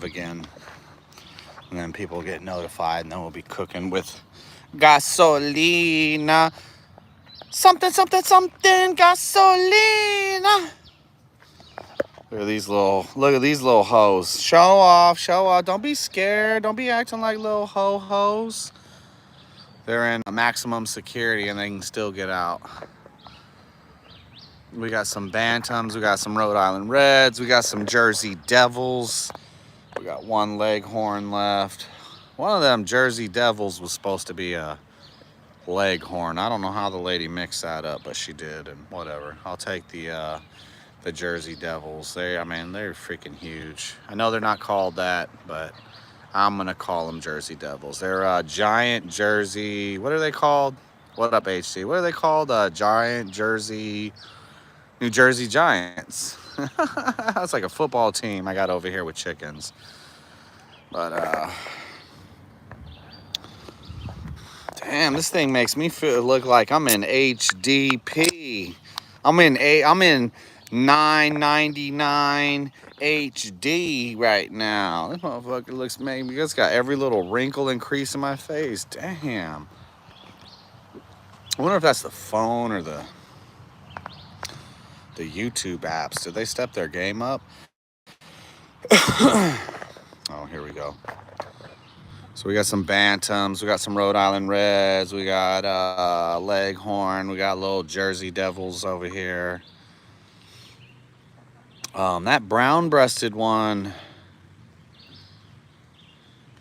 again. And then people get notified, and then we'll be cooking with gasolina. Something, something, something, gasolina. Look at these little hoes. Show off, show off. Don't be scared. Don't be acting like little hoes. They're in maximum security and they can still get out. We got some Bantams. We got some Rhode Island Reds. We got some Jersey Devils. We got one Leghorn left. One of them Jersey Devils was supposed to be a Leghorn. I don't know how the lady mixed that up, but she did, and whatever. I'll take the Jersey Devils. I mean, they're freaking huge. I know they're not called that, but I'm gonna call them Jersey Devils. They're giant Jersey. What are they called? What up, HC? What are they called? Giant Jersey, New Jersey Giants. That's like a football team I got over here with chickens. But damn, this thing makes me look like I'm in HDP. I'm in 999 HD right now. This motherfucker looks maybe it's got every little wrinkle and crease in my face. Damn. I wonder if that's the phone or the YouTube apps. Did they step their game up? Oh, here we go. So we got some Bantams, we got some Rhode Island Reds, we got Leghorn, we got little Jersey Devils over here. That brown-breasted one,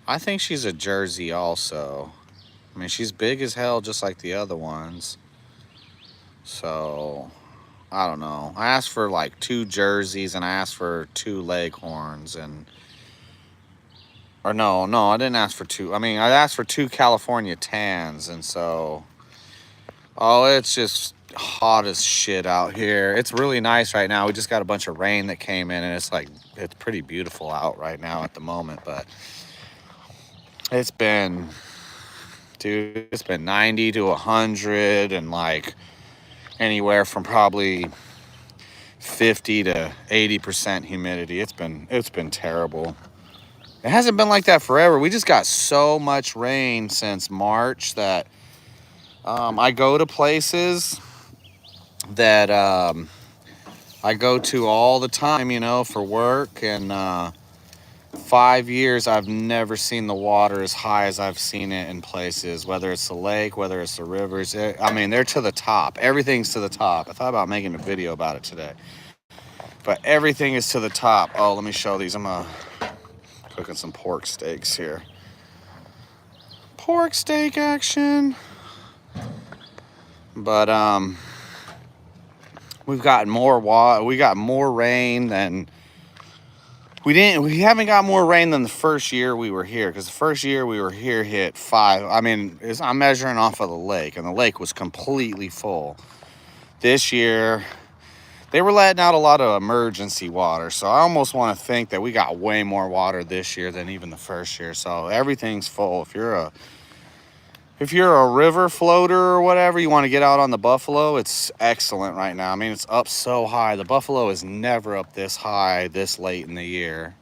I think she's a Jersey also. I mean, she's big as hell just like the other ones. So, I don't know. I asked for like 2 Jerseys and I asked for 2 Leghorns and... Or no, I didn't ask for 2. I mean, I asked for 2 California tans, and so... Oh, it's just hot as shit out here. It's really nice right now. We just got a bunch of rain that came in, and it's pretty beautiful out right now at the moment, but... It's been 90 to 100 and like anywhere from probably 50 to 80% humidity. It's been terrible. It hasn't been like that forever. We just got so much rain since March that I go to places that I go to all the time, for work, and 5 years I've never seen the water as high as I've seen it in places, whether it's the lake, whether it's the rivers. They're to the top. Everything's to the top. I thought about making a video about it today, but everything is to the top. Oh, let me show these. I'm cooking some pork steaks here. Pork steak action. But we've gotten more water. We got more rain than we haven't got more rain than the first year we were here, because the first year we were here hit 5. I'm measuring off of the lake, and the lake was completely full. This year they were letting out a lot of emergency water, so I almost want to think that we got way more water this year than even the first year. So everything's full. If you're a river floater or whatever, you want to get out on the Buffalo, it's excellent right now. I mean, it's up so high. The Buffalo is never up this high this late in the year.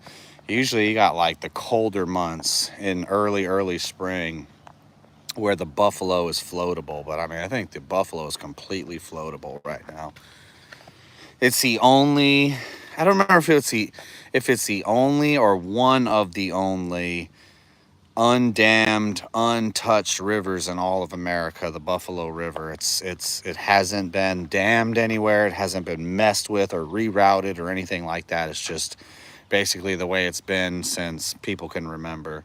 Usually you got like the colder months in early spring where the Buffalo is floatable. But I think the Buffalo is completely floatable right now. It's the only, I don't remember if it's the only or one of the only undammed, untouched rivers in all of America. The Buffalo River. It hasn't been dammed anywhere. It hasn't been messed with or rerouted or anything like that. It's just basically the way it's been since people can remember.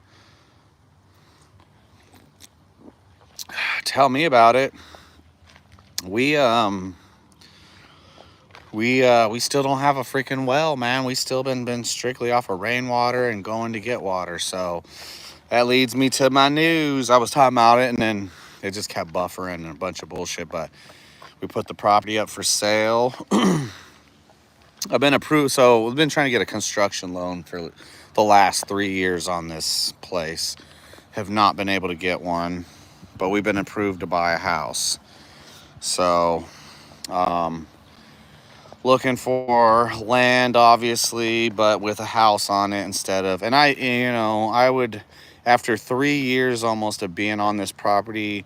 Tell me about it. We still don't have a freaking well, man. We still been strictly off of rainwater and going to get water. So that leads me to my news. I was talking about it, and then it just kept buffering and a bunch of bullshit. But we put the property up for sale. I've been approved. So we've been trying to get a construction loan for the last 3 years on this place. Have not been able to get one, but we've been approved to buy a house. So looking for land, obviously, but with a house on it instead of. And I would, after 3 years almost of being on this property,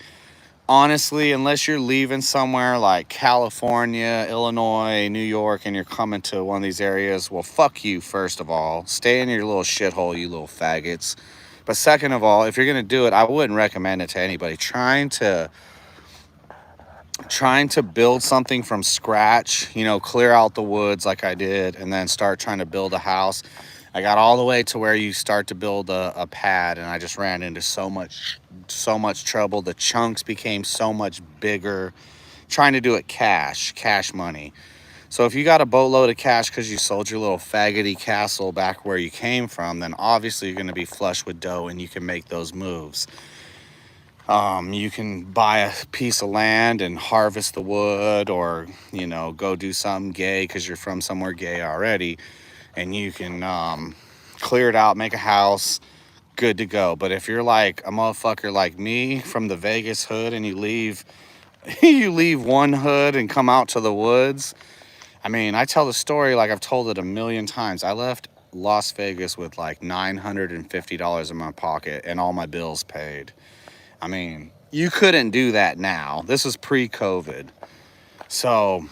honestly, unless you're leaving somewhere like California, Illinois, New York, and you're coming to one of these areas, well, fuck you, first of all. Stay in your little shithole, you little faggots. But second of all, if you're going to do it, I wouldn't recommend it to anybody. Trying to build something from scratch, clear out the woods like I did, and then start trying to build a house. I got all the way to where you start to build a pad, and I just ran into so much trouble. The chunks became so much bigger. Trying to do it cash money. So if you got a boatload of cash because you sold your little faggoty castle back where you came from, then obviously you're going to be flush with dough and you can make those moves. You can buy a piece of land and harvest the wood, or go do something gay because you're from somewhere gay already, and you can clear it out, make a house, good to go. But if you're like a motherfucker like me from the Vegas hood, and you leave you leave one hood and come out to the woods, I mean, I tell the story like I've told it a million times. I left Las Vegas with like $950 in my pocket and all my bills paid. I mean, you couldn't do that now. This is pre-COVID. So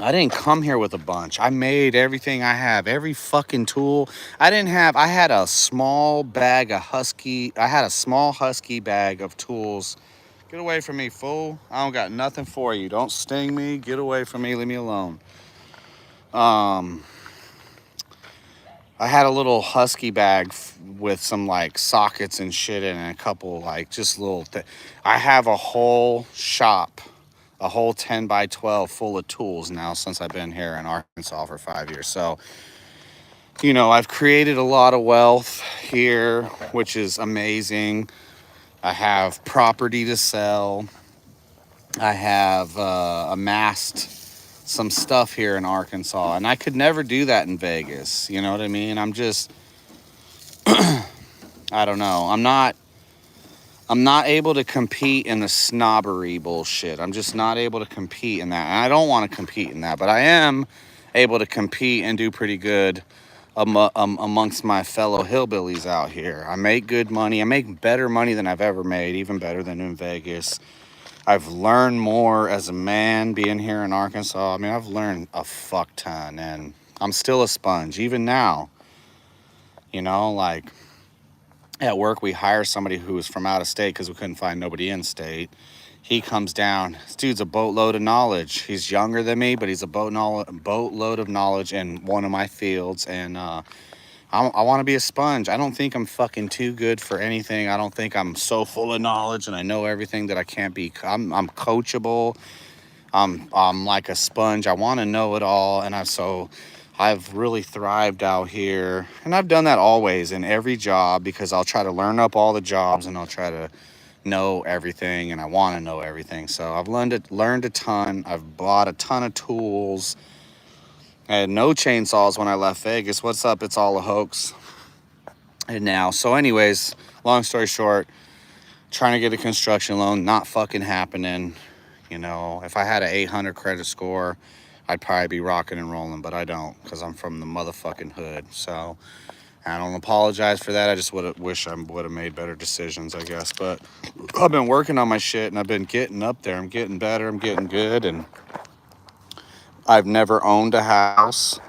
I didn't come here with a bunch. I made everything I have, every fucking tool. I had a small husky bag of tools. Get away from me, fool. I don't got nothing for you. Don't sting me. Get away from me. Leave me alone. I had a little husky bag with some like sockets and shit in it, a couple like just little I have a whole shop, a whole 10 by 12 full of tools now since I've been here in Arkansas for 5 years. So, I've created a lot of wealth here, which is amazing. I have property to sell. I have amassed some stuff here in Arkansas, and I could never do that in Vegas. You know what I mean? I'm just, I don't know. I'm not able to compete in the snobbery bullshit. I'm just not able to compete in that. And I don't want to compete in that, but I am able to compete and do pretty good amongst my fellow hillbillies out here. I make good money. I make better money than I've ever made, even better than in Vegas. I've learned more as a man being here in Arkansas. I mean, I've learned a fuck ton, and I'm still a sponge, even now. Like at work, we hire somebody who is from out of state because we couldn't find nobody in state. He comes down. This dude's a boatload of knowledge. He's younger than me, but he's a boatload of knowledge in one of my fields, and I want to be a sponge. I don't think I'm fucking too good for anything. I don't think I'm so full of knowledge and I know everything that I can't be. I'm coachable. I'm like a sponge. I want to know it all, and I've really thrived out here, and I've done that always in every job because I'll try to learn up all the jobs and I'll try to know everything, and I want to know everything. So I've learned a ton. I've bought a ton of tools. I had no chainsaws when I left Vegas. What's up? It's all a hoax. And now, so anyways, long story short, trying to get a construction loan, not fucking happening. If I had an 800 credit score, I'd probably be rocking and rolling, but I don't because I'm from the motherfucking hood. So I don't apologize for that. I just wish I would have made better decisions, I guess. But I've been working on my shit, and I've been getting up there. I'm getting better. I'm getting good, and I've never owned a house.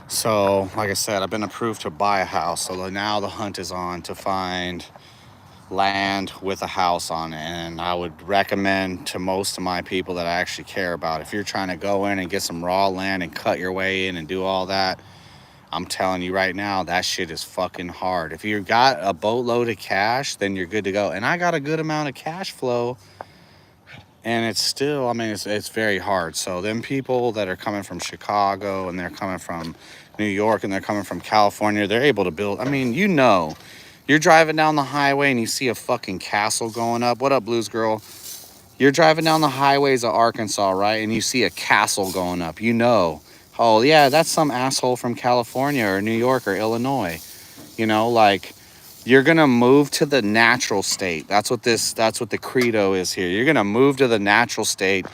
So, like I said, I've been approved to buy a house. So now the hunt is on to find land with a house on it. And I would recommend to most of my people that I actually care about, if you're trying to go in and get some raw land and cut your way in and do all that, I'm telling you right now, that shit is fucking hard. If you got a boatload of cash, then you're good to go. And I got a good amount of cash flow. And it's still, I mean, it's very hard. So them people that are coming from Chicago and they're coming from New York and they're coming from California, they're able to build. I mean, you're driving down the highway and you see a fucking castle going up. What up, Blues Girl? You're driving down the highways of Arkansas, right? And you see a castle going up. Oh, yeah, that's some asshole from California or New York or Illinois. Like, you're going to move to the natural state. That's what the credo is here. You're going to move to the natural state,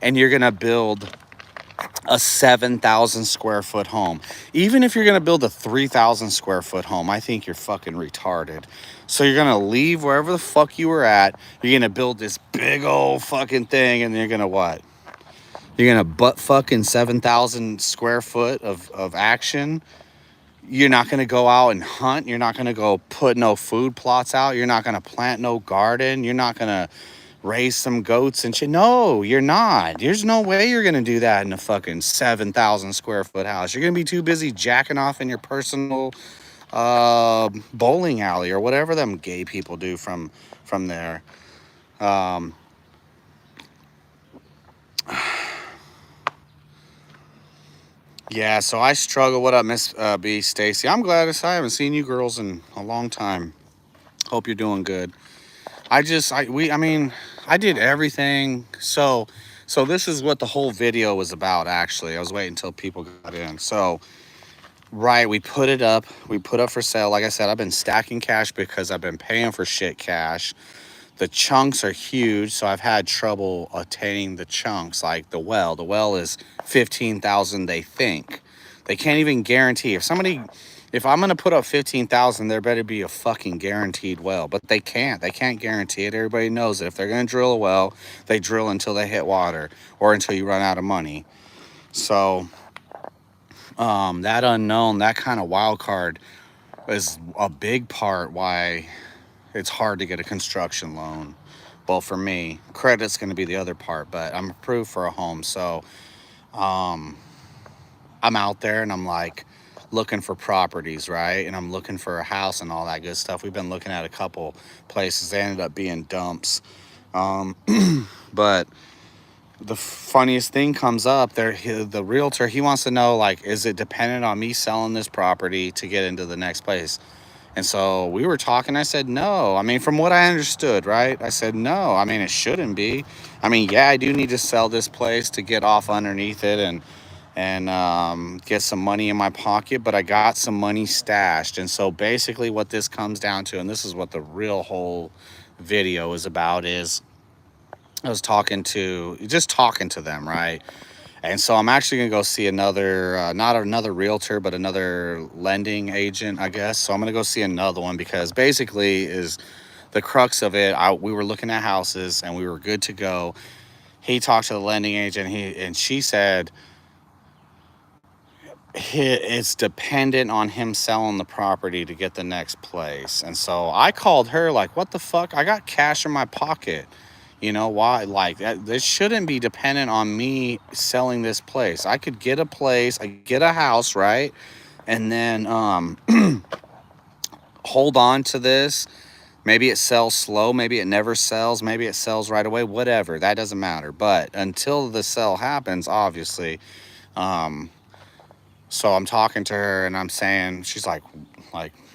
and you're going to build a 7,000 square foot home. Even if you're going to build a 3,000 square foot home, I think you're fucking retarded. So you're going to leave wherever the fuck you were at. You're going to build this big old fucking thing, and you're going to what? You're going to butt fucking 7,000 square foot of action. You're not going to go out and hunt. You're not going to go put no food plots out. You're not going to plant no garden. You're not going to raise some goats and shit. No, you're not. There's no way you're going to do that in a fucking 7,000 square foot house. You're going to be too busy jacking off in your personal bowling alley or whatever them gay people do from there. Yeah, so I struggle. What up, Miss B, Stacy? I'm glad I haven't seen you girls in a long time. Hope you're doing good. I mean, I did everything. So this is what the whole video was about, actually. I was waiting until people got in. So, right, we put up for sale. Like I said, I've been stacking cash because I've been paying for shit cash. The chunks are huge, so I've had trouble attaining the chunks. Like the well is 15,000. They think they can't even guarantee. If I'm gonna put up 15,000, there better be a fucking guaranteed well. But they can't guarantee it. Everybody knows that if they're gonna drill a well, they drill until they hit water or until you run out of money. So that unknown, that kind of wild card is a big part why it's hard to get a construction loan. Well, for me, credit's going to be the other part, but I'm approved for a home. So I'm out there and I'm like looking for properties, right? And I'm looking for a house and all that good stuff. We've been looking at a couple places. They ended up being dumps. But the funniest thing comes up there. The realtor, he wants to know, like, is it dependent on me selling this property to get into the next place? And so we were talking. I said, no. I mean, from what I understood, right? I said, no. I mean, it shouldn't be. I mean, yeah, I do need to sell this place to get off underneath it and get some money in my pocket. But I got some money stashed. And so basically what this comes down to, and this is what the real whole video is about, is I was talking to them, right? And so I'm actually going to go see another, not another realtor, but another lending agent, I guess. So I'm going to go see another one because basically is the crux of it. We were looking at houses and we were good to go. He talked to the lending agent and she said it's dependent on him selling the property to get the next place. And so I called her like, what the fuck? I got cash in my pocket. You know why? Like that, this shouldn't be dependent on me selling this place. I could get a place, I get a house, right? And then hold on to this. Maybe it sells slow, maybe it never sells, maybe it sells right away, whatever. That doesn't matter. But until the sell happens, obviously. So I'm talking to her and I'm saying, she's like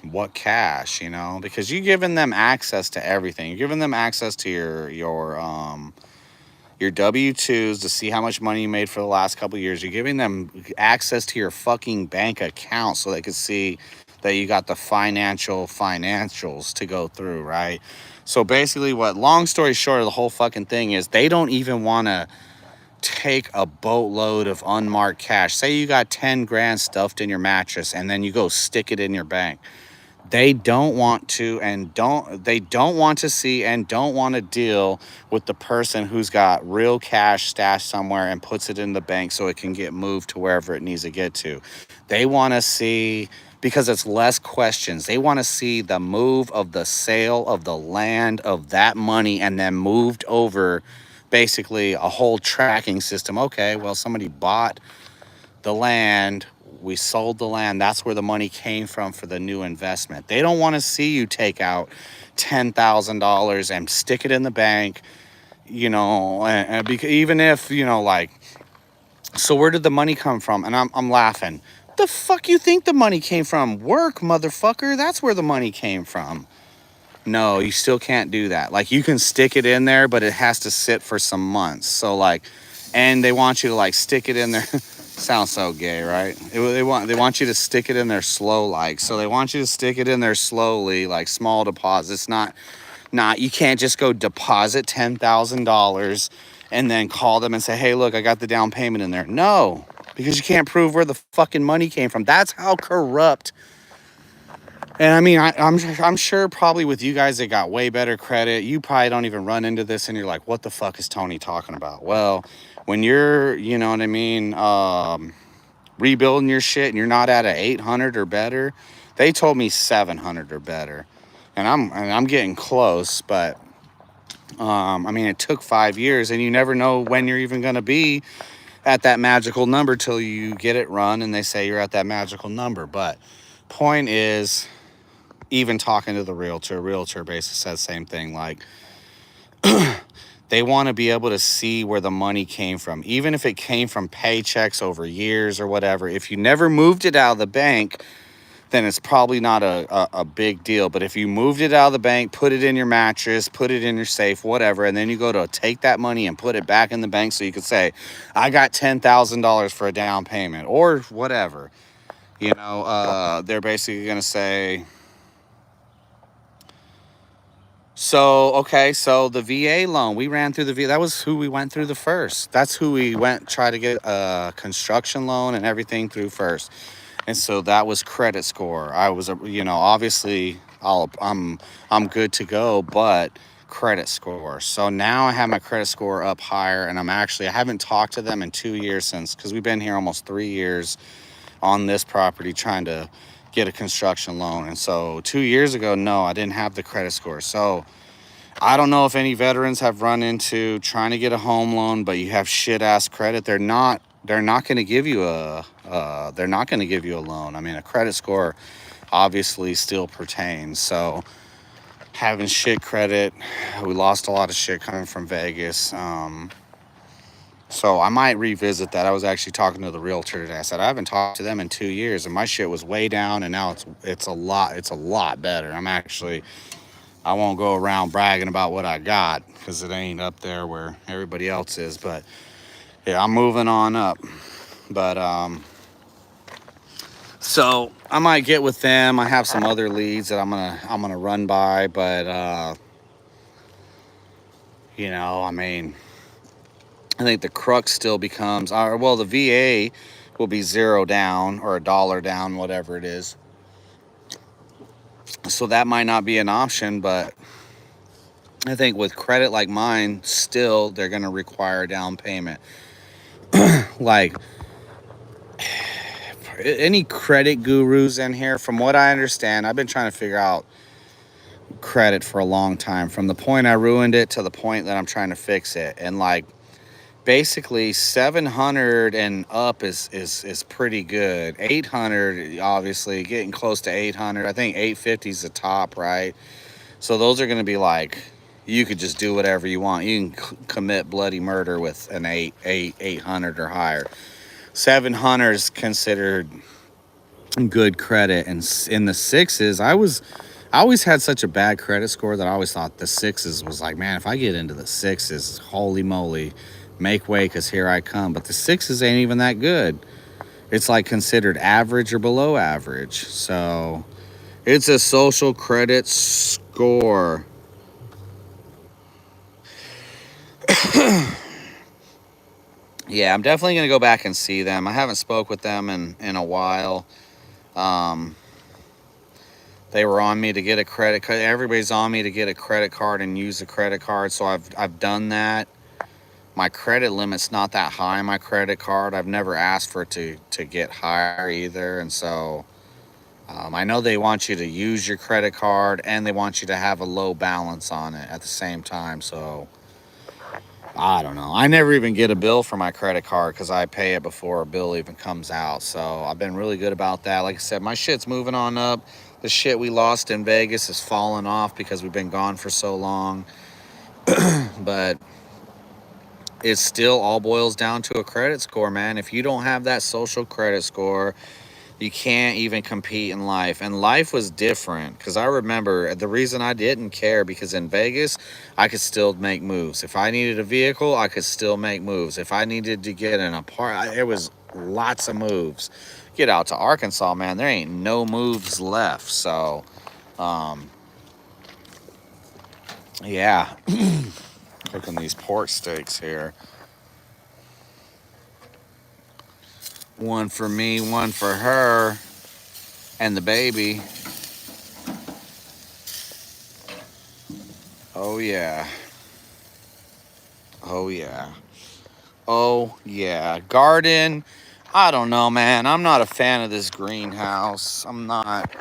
what cash, you know? Because you're giving them access to everything. You're giving them access to your W-2s to see how much money you made for the last couple of years. You're giving them access to your fucking bank account so they can see that you got the financials to go through, right? So basically long story short of the whole fucking thing is they don't even want to take a boatload of unmarked cash. Say you got 10 grand stuffed in your mattress and then you go stick it in your bank. They don't want to see and don't want to deal with the person who's got real cash stashed somewhere and puts it in the bank so it can get moved to wherever it needs to get to. They want to see, because it's less questions, they want to see the move of the sale of the land of that money and then moved over, basically a whole tracking system. Okay, well, somebody bought the land, we sold the land, that's where the money came from for the new investment. They don't want to see you take out $10,000 and stick it in the bank, you know, and even if, you know, like, so where did the money come from? And I'm laughing. The fuck you think the money came from? Work, motherfucker. That's where the money came from. No, you still can't do that. Like, you can stick it in there, but it has to sit for some months. So like, and they want you to like stick it in there. Sounds so gay, right? They want you to stick it in there slow, like. So they want you to stick it in there slowly, like small deposits. Not you can't just go deposit $10,000 and then call them and say, hey, look, I got the down payment in there. No, because you can't prove where the fucking money came from. That's how corrupt. And I mean, I'm sure probably with you guys that got way better credit, you probably don't even run into this and you're like, what the fuck is Tony talking about? Well, when you're, you know what I mean, rebuilding your shit and you're not at a 800 or better, they told me 700 or better. And I'm getting close, but I mean, it took 5 years and you never know when you're even going to be at that magical number till you get it run and they say you're at that magical number. But point is, even talking to the realtor basically said the same thing. Like, they want to be able to see where the money came from, even if it came from paychecks over years or whatever. If you never moved it out of the bank, then it's probably not a big deal. But if you moved it out of the bank, put it in your mattress, put it in your safe, whatever, and then you go to take that money and put it back in the bank so you could say, I got $10,000 for a down payment or whatever, you know, they're basically going to say, so, okay, so the VA loan, we ran through the VA. That was who we went through the first. That's who we try to get a construction loan and everything through first. And so that was credit score. I was, you know, obviously I'm good to go, but credit score. So now I have my credit score up higher, and I haven't talked to them in 2 years because we've been here almost 3 years on this property trying to get a construction loan. And so 2 years ago, no, I didn't have the credit score. So I don't know if any veterans have run into trying to get a home loan, but you have shit ass credit. They're not going to give you a loan. I mean, a credit score obviously still pertains. So having shit credit, we lost a lot of shit coming from Vegas. So I might revisit that. I was actually talking to the realtor today. I said I haven't talked to them in 2 years, and my shit was way down, and now it's a lot better. I won't go around bragging about what I got because it ain't up there where everybody else is. But yeah, I'm moving on up. But so I might get with them. I have some other leads that I'm gonna run by, but you know, I mean, I think the crux still becomes, well, the VA will be $0 down or $1 down, whatever it is. So that might not be an option, but I think with credit like mine, still they're going to require a down payment. Like, any credit gurus in here, from what I understand, I've been trying to figure out credit for a long time, from the point I ruined it to the point that I'm trying to fix it. And like, basically 700 and up is pretty good. 800, obviously getting close to 800. I think 850 is the top, right? So those are going to be like, you could just do whatever you want. You can commit bloody murder with an 800 or higher. 700 is considered good credit, and in the sixes, I always had such a bad credit score that I always thought the sixes was like, man, if I get into the sixes, holy moly, make way, because here I come. But the sixes ain't even that good. It's like considered average or below average. So it's a social credit score. Yeah, I'm definitely going to go back and see them. I haven't spoke with them in a while. They were on me to get a credit card. Everybody's on me to get a credit card and use a credit card. So I've done that. My credit limit's not that high on my credit card. I've never asked for it to get higher either. And so I know they want you to use your credit card and they want you to have a low balance on it at the same time. So I don't know. I never even get a bill for my credit card because I pay it before a bill even comes out. So I've been really good about that. Like I said, my shit's moving on up. The shit we lost in Vegas is falling off because we've been gone for so long. But it still all boils down to a credit score, man. If you don't have that social credit score, you can't even compete in life. And life was different because I remember the reason I didn't care, because in Vegas, I could still make moves. If I needed a vehicle, I could still make moves. If I needed to get an apartment, there was lots of moves. Get out to Arkansas, man, there ain't no moves left. So, yeah. Cooking these pork steaks here. One for me, one for her, and the baby. Oh yeah. Oh yeah. Oh yeah. Garden. I don't know, man. I'm not a fan of this greenhouse. I'm not.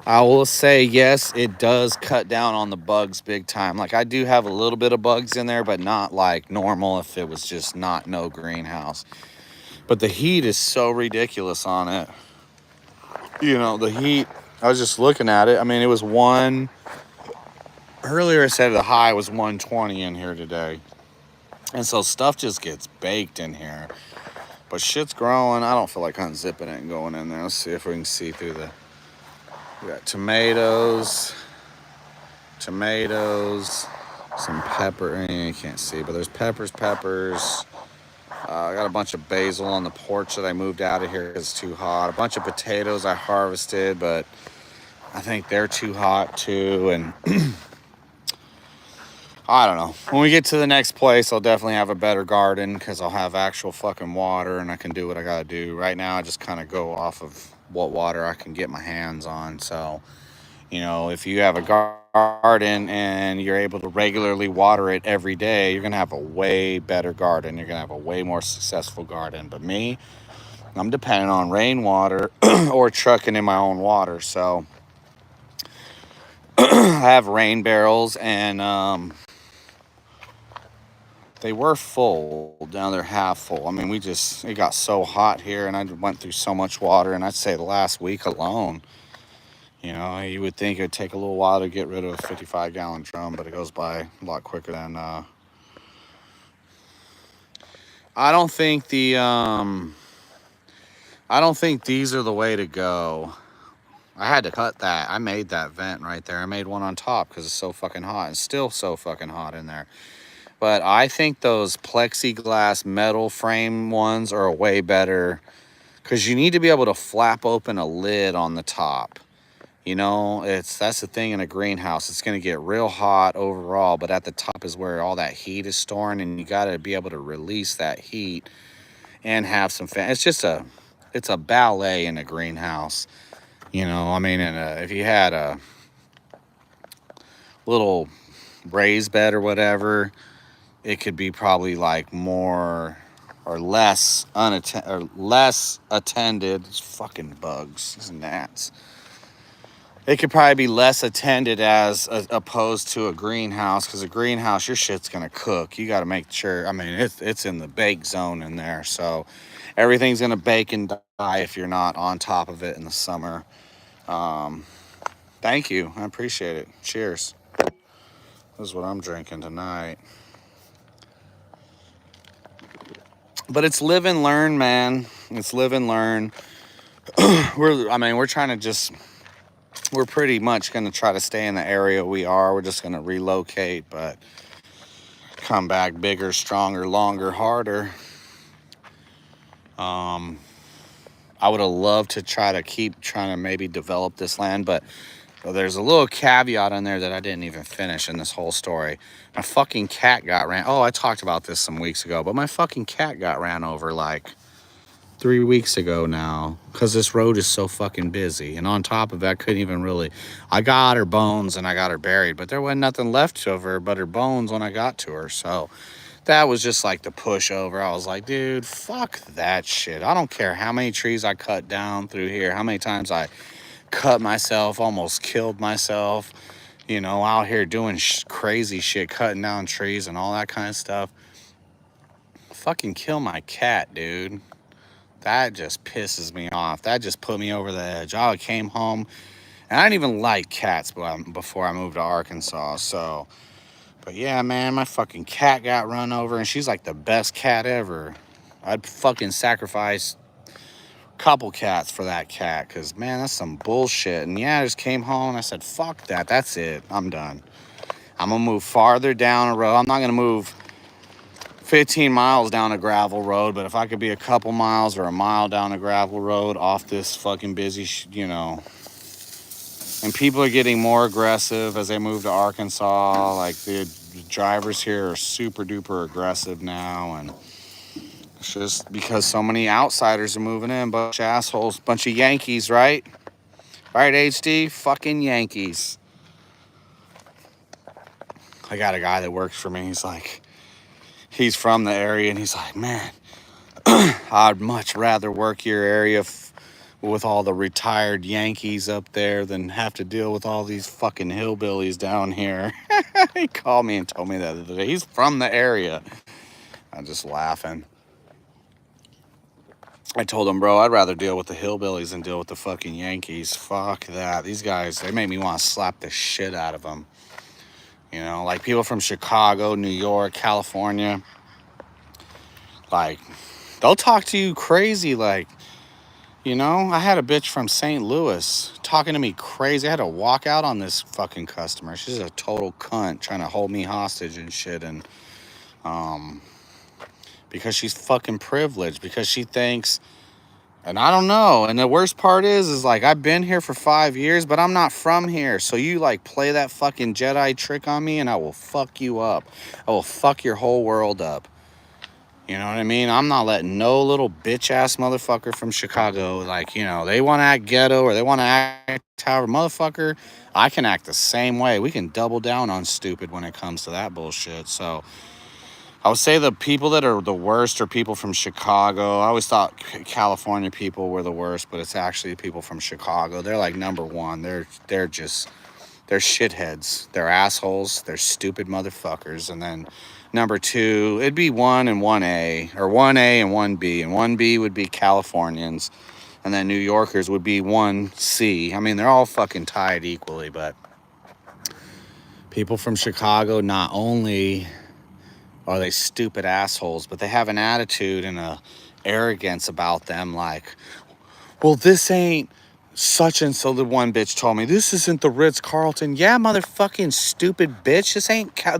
I will say, yes, it does cut down on the bugs big time. Like, I do have a little bit of bugs in there, but not like normal if it was just not no greenhouse. But the heat is so ridiculous on it. You know, the heat, I was just looking at it. I mean, it was earlier I said the high was 120 in here today. And so stuff just gets baked in here. But shit's growing. I don't feel like unzipping it and going in there. Let's see if we can see through the... We got tomatoes, some pepper. You can't see, but there's peppers. I got a bunch of basil on the porch that I moved out of here because it's too hot. A bunch of potatoes I harvested, but I think they're too hot too. And I don't know. When we get to the next place, I'll definitely have a better garden because I'll have actual fucking water and I can do what I gotta do. Right now, I just kind of go off of what water I can get my hands on. So, you know, if you have a garden and you're able to regularly water it every day, you're gonna have a way better garden. You're gonna have a way more successful garden. But me, I'm dependent on rainwater or trucking in my own water. So I have rain barrels and they were full. Now they're half full. I mean, it got so hot here and I went through so much water. And I'd say the last week alone, you know, you would think it would take a little while to get rid of a 55-gallon drum, but it goes by a lot quicker than... I don't think these are the way to go. I had to cut that. I made that vent right there. I made one on top because it's so fucking hot. It's still so fucking hot in there. But I think those plexiglass metal frame ones are way better because you need to be able to flap open a lid on the top. You know, that's the thing in a greenhouse. It's going to get real hot overall, but at the top is where all that heat is storing, and you got to be able to release that heat and have some fan. It's a ballet in a greenhouse. You know, I mean, if you had a little raised bed or whatever, it could be probably like more or less attended. It's fucking bugs, it's gnats. It could probably be less attended as opposed to a greenhouse, because a greenhouse, your shit's gonna cook. You got to make sure. I mean, it's in the bake zone in there, so everything's gonna bake and die if you're not on top of it in the summer. Thank you, I appreciate it. Cheers. This is what I'm drinking tonight. But it's live and learn, man. It's live and learn. We're trying to just. We're pretty much going to try to stay in the area we are. We're just going to relocate, but come back bigger, stronger, longer, harder. I would have loved to try to keep trying to maybe develop this land, but there's a little caveat in there that I didn't even finish in this whole story. My fucking cat got ran. Oh, I talked about this some weeks ago, but my fucking cat got ran over like 3 weeks ago now because this road is so fucking busy. And on top of that, I couldn't even really... I got her bones and I got her buried, but there wasn't nothing left of her but her bones when I got to her. So that was just like the pushover. I was like, dude, fuck that shit. I don't care how many trees I cut down through here, how many times I cut myself, almost killed myself, you know, out here doing crazy shit, cutting down trees and all that kind of stuff. Fucking kill my cat, dude. That just pisses me off. That just put me over the edge. I came home, and I didn't even like cats before I moved to Arkansas. So, but yeah, man, my fucking cat got run over, and she's like the best cat ever. I'd fucking sacrifice a couple cats for that cat, because, man, that's some bullshit. And yeah, I just came home, and I said, fuck that. That's it. I'm done. I'm going to move farther down a road. I'm not going to move 15 miles down a gravel road, but if I could be a couple miles or a mile down a gravel road off this fucking busy, you know. And people are getting more aggressive as they move to Arkansas. Like, the drivers here are super duper aggressive now, and it's just because so many outsiders are moving in. Bunch of assholes, bunch of Yankees, right? Right, HD? Fucking Yankees. I got a guy that works for me. He's from the area, and he's like, man, I'd much rather work your area with all the retired Yankees up there than have to deal with all these fucking hillbillies down here. He called me and told me that the other day. He's from the area. I'm just laughing. I told him, bro, I'd rather deal with the hillbillies than deal with the fucking Yankees. Fuck that. These guys, they make me want to slap the shit out of them. You know, like people from Chicago, New York, California. Like, they'll talk to you crazy. Like, you know, I had a bitch from St. Louis talking to me crazy. I had to walk out on this fucking customer. She's a total cunt trying to hold me hostage and shit. And because she's fucking privileged, because she thinks, and I don't know. And the worst part is like, I've been here for 5 years, but I'm not from here. So you like play that fucking Jedi trick on me and I will fuck you up. I will fuck your whole world up. You know what I mean? I'm not letting no little bitch ass motherfucker from Chicago, like, you know, they want to act ghetto or they want to act however, motherfucker, I can act the same way. We can double down on stupid when it comes to that bullshit. So I would say the people that are the worst are people from Chicago. I always thought California people were the worst, but it's actually people from Chicago. They're like number one. They're shitheads. They're assholes. They're stupid motherfuckers. And then number two, it'd be 1 and 1A, or 1A and 1B. And 1B would be Californians. And then New Yorkers would be 1C. I mean, they're all fucking tied equally, but people from Chicago, not only are they stupid assholes, but they have an attitude and a arrogance about them, like, well, this ain't such and so. The one bitch told me, this isn't the Ritz-Carlton. Yeah, motherfucking stupid bitch.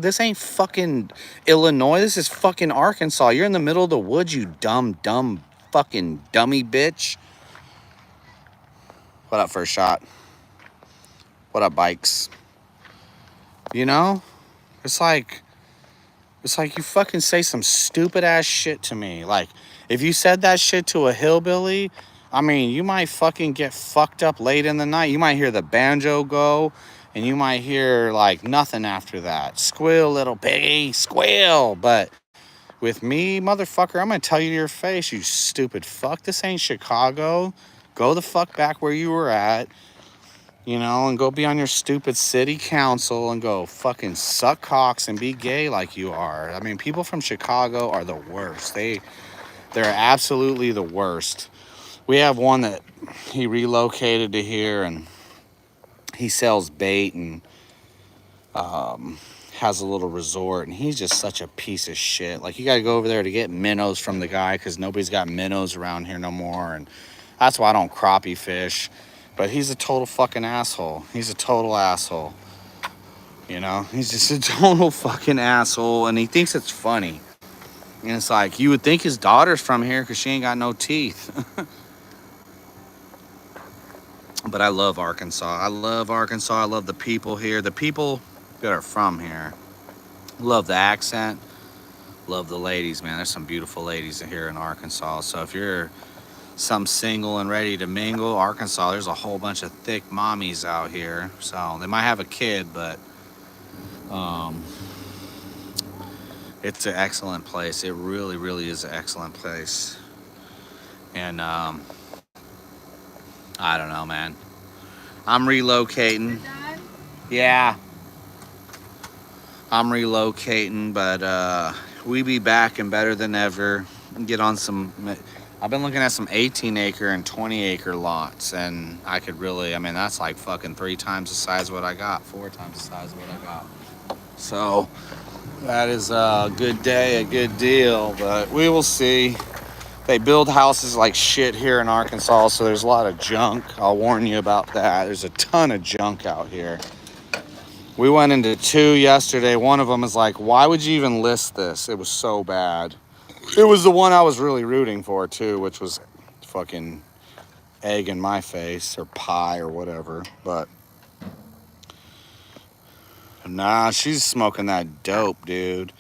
This ain't fucking Illinois. This is fucking Arkansas. You're in the middle of the woods, you dumb fucking dummy bitch. What up, First Shot? What up, Bikes? You know, it's like you fucking say some stupid ass shit to me. Like, if you said that shit to a hillbilly, I mean, you might fucking get fucked up late in the night. You might hear the banjo go, and you might hear, like, nothing after that. Squeal, little piggy, squeal. But with me, motherfucker, I'm gonna tell you to your face, you stupid fuck. This ain't Chicago. Go the fuck back where you were at, you know, and go be on your stupid city council and go fucking suck cocks and be gay like you are. I mean, people from Chicago are the worst. They're absolutely the worst. We have one that he relocated to here, and he sells bait and has a little resort, and he's just such a piece of shit. Like, you got to go over there to get minnows from the guy because nobody's got minnows around here no more, and that's why I don't crappie fish. But he's a total fucking asshole. He's a total asshole. You know, he's just a total fucking asshole, and he thinks it's funny. And it's like, you would think his daughter's from here because she ain't got no teeth. But I love Arkansas. I love Arkansas. I love the people here. The people that are from here. Love the accent. Love the ladies, man. There's some beautiful ladies here in Arkansas. So if you're some single and ready to mingle, Arkansas, there's a whole bunch of thick mommies out here. So they might have a kid, but it's an excellent place. It really, really is an excellent place. And I don't know, man. I'm relocating. Yeah. I'm relocating, but we be back and better than ever. Get on some. I've been looking at some 18-acre and 20-acre lots, and I could really, I mean, that's like fucking 3 times the size of what I got, 4 times the size of what I got. So that is a good day, a good deal, but we will see. They build houses like shit here in Arkansas, so there's a lot of junk. I'll warn you about that. There's a ton of junk out here. We went into 2 yesterday. One of them is like, why would you even list this? It was so bad. It was the one I was really rooting for, too, which was fucking egg in my face or pie or whatever. But Nah, she's smoking that dope, dude.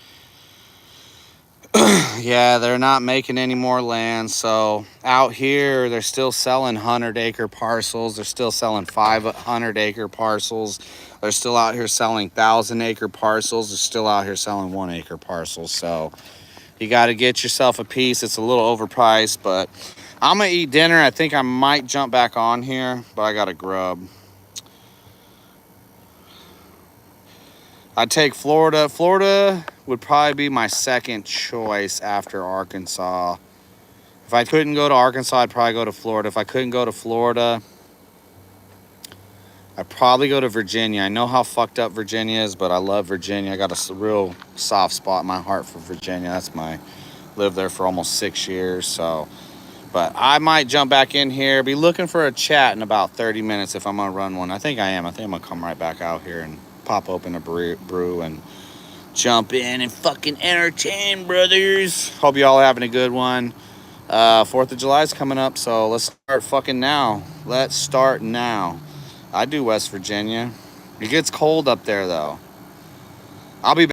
Yeah, they're not making any more land. So out here, they're still selling 100-acre parcels. They're still selling 500-acre parcels. They're still out here selling 1,000-acre parcels. They're still out here selling 1-acre parcels. So you got to get yourself a piece. It's a little overpriced, but I'm going to eat dinner. I think I might jump back on here, but I got to grub. I'd take Florida. Florida would probably be my second choice after Arkansas. If I couldn't go to Arkansas, I'd probably go to Florida. If I couldn't go to Florida, I'd probably go to Virginia. I know how fucked up Virginia is, but I love Virginia. I got a real soft spot in my heart for Virginia. Lived there for almost 6 years. So, but I might jump back in here. Be looking for a chat in about 30 minutes if I'm gonna run one. I think I am. I think I'm gonna come right back out here and pop open a brew and jump in and fucking entertain, brothers. Hope y'all are having a good one. 4th of July is coming up, so let's start fucking now. Let's start now. I do West Virginia. It gets cold up there, though. I'll be